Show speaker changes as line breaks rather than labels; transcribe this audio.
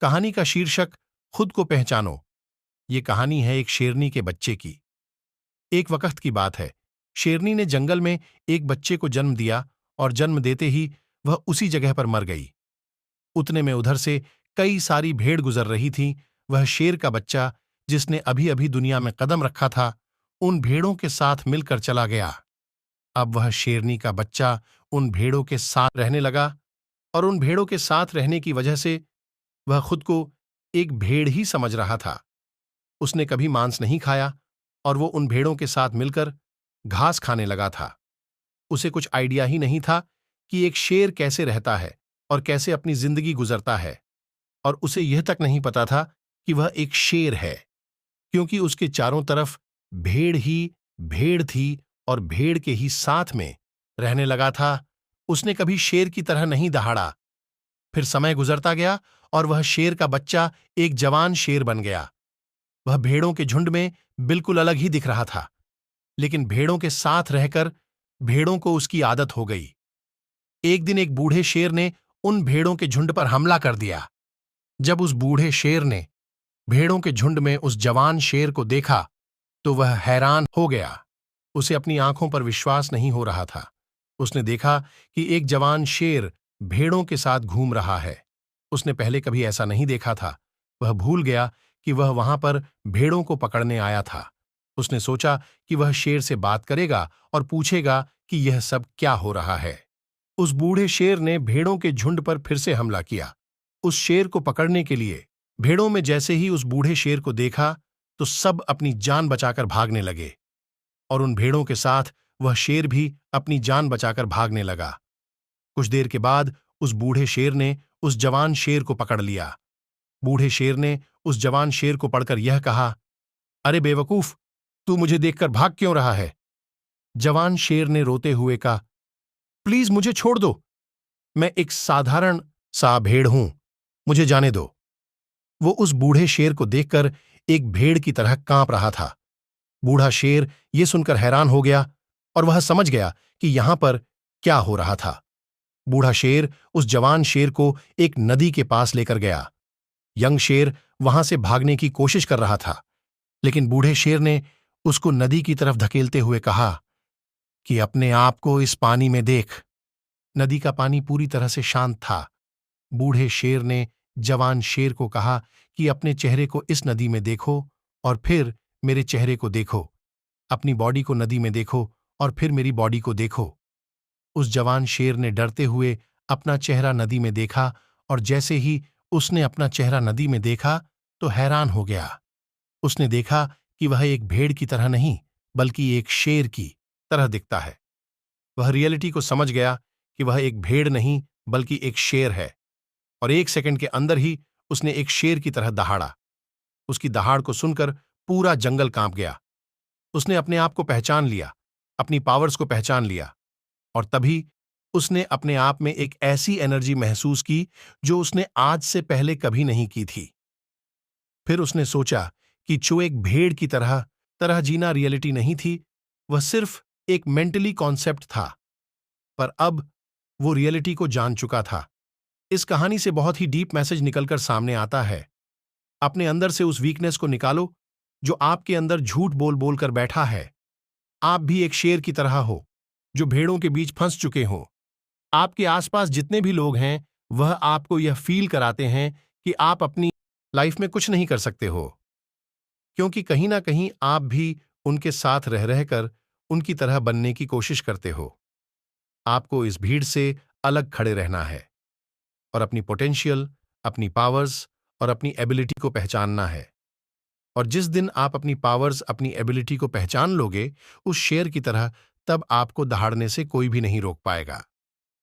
कहानी का शीर्षक खुद को पहचानो। ये कहानी है एक शेरनी के बच्चे की। एक वक्त की बात है। शेरनी ने जंगल में एक बच्चे को जन्म दिया और जन्म देते ही वह उसी जगह पर मर गई। उतने में उधर से कई सारी भेड़ गुजर रही थीं। वह शेर का बच्चा, जिसने अभी अभी दुनिया में कदम रखा था, उन भेड़ों के साथ मिलकर चला गया। अब वह शेरनी का बच्चा उन भेड़ों के साथ रहने लगा और उन भेड़ों के साथ रहने की वजह से वह खुद को एक भेड़ ही समझ रहा था। उसने कभी मांस नहीं खाया और वो उन भेड़ों के साथ मिलकर घास खाने लगा था। उसे कुछ आइडिया ही नहीं था कि एक शेर कैसे रहता है और कैसे अपनी जिंदगी गुजरता है, और उसे यह तक नहीं पता था कि वह एक शेर है, क्योंकि उसके चारों तरफ भेड़ ही भेड़ थी और भेड़ के ही साथ में रहने लगा था। उसने कभी शेर की तरह नहीं दहाड़ा। फिर समय गुजरता गया और वह शेर का बच्चा एक जवान शेर बन गया। वह भेड़ों के झुंड में बिल्कुल अलग ही दिख रहा था, लेकिन भेड़ों के साथ रहकर भेड़ों को उसकी आदत हो गई। एक दिन एक बूढ़े शेर ने उन भेड़ों के झुंड पर हमला कर दिया। जब उस बूढ़े शेर ने भेड़ों के झुंड में उस जवान शेर को देखा तो वह हैरान हो गया। उसे अपनी आंखों पर विश्वास नहीं हो रहा था। उसने देखा कि एक जवान शेर भेड़ों के साथ घूम रहा है। उसने पहले कभी ऐसा नहीं देखा था। वह भूल गया कि वह वहां पर भेड़ों को पकड़ने आया था। उसने सोचा कि वह शेर से बात करेगा और पूछेगा कि यह सब क्या हो रहा है। उस बूढ़े शेर ने भेड़ों के झुंड पर फिर से हमला किया। उस शेर को पकड़ने के लिए भेड़ों में जैसे ही उस बूढ़े शेर को देखा तो सब अपनी जान बचाकर भागने लगे, और उन भेड़ों के साथ वह शेर भी अपनी जान बचाकर भागने लगा। कुछ देर के बाद उस बूढ़े शेर ने उस जवान शेर को पकड़ लिया। बूढ़े शेर ने उस जवान शेर को पकड़कर यह कहा, अरे बेवकूफ, तू मुझे देखकर भाग क्यों रहा है? जवान शेर ने रोते हुए कहा, प्लीज मुझे छोड़ दो, मैं एक साधारण सा भेड़ हूं, मुझे जाने दो। वो उस बूढ़े शेर को देखकर एक भेड़ की तरह कांप रहा था। बूढ़ा शेर ये सुनकर हैरान हो गया और वह समझ गया कि यहां पर क्या हो रहा था। बूढ़ा शेर उस जवान शेर को एक नदी के पास लेकर गया। यंग शेर वहां से भागने की कोशिश कर रहा था, लेकिन बूढ़े शेर ने उसको नदी की तरफ धकेलते हुए कहा कि अपने आप को इस पानी में देख। नदी का पानी पूरी तरह से शांत था। बूढ़े शेर ने जवान शेर को कहा कि अपने चेहरे को इस नदी में देखो और फिर मेरे चेहरे को देखो। अपनी बॉडी को नदी में देखो और फिर मेरी बॉडी को देखो। उस जवान शेर ने डरते हुए अपना चेहरा नदी में देखा, और जैसे ही उसने अपना चेहरा नदी में देखा तो हैरान हो गया। उसने देखा कि वह एक भेड़ की तरह नहीं बल्कि एक शेर की तरह दिखता है। वह रियलिटी को समझ गया कि वह एक भेड़ नहीं बल्कि एक शेर है, और एक सेकंड के अंदर ही उसने एक शेर की तरह दहाड़ा। उसकी दहाड़ को सुनकर पूरा जंगल कांप गया। उसने अपने आप को पहचान लिया, अपनी पावर्स को पहचान लिया, और तभी उसने अपने आप में एक ऐसी एनर्जी महसूस की जो उसने आज से पहले कभी नहीं की थी। फिर उसने सोचा कि जो एक भेड़ की तरह तरह जीना रियलिटी नहीं थी, वह सिर्फ एक मेंटली कॉन्सेप्ट था। पर अब वो रियलिटी को जान चुका था। इस कहानी से बहुत ही डीप मैसेज निकलकर सामने आता है। अपने अंदर से उस वीकनेस को निकालो जो आपके अंदर झूठ बोल बोल कर बैठा है। आप भी एक शेर की तरह हो जो भेड़ों के बीच फंस चुके हो। आपके आसपास जितने भी लोग हैं वह आपको यह फील कराते हैं कि आप अपनी लाइफ में कुछ नहीं कर सकते हो, क्योंकि कहीं ना कहीं आप भी उनके साथ रह रहकर उनकी तरह बनने की कोशिश करते हो। आपको इस भीड़ से अलग खड़े रहना है और अपनी पोटेंशियल, अपनी पावर्स और अपनी एबिलिटी को पहचानना है। और जिस दिन आप अपनी पावर्स, अपनी एबिलिटी को पहचान लोगे उस शेर की तरह, तब आपको दहाड़ने से कोई भी नहीं रोक पाएगा।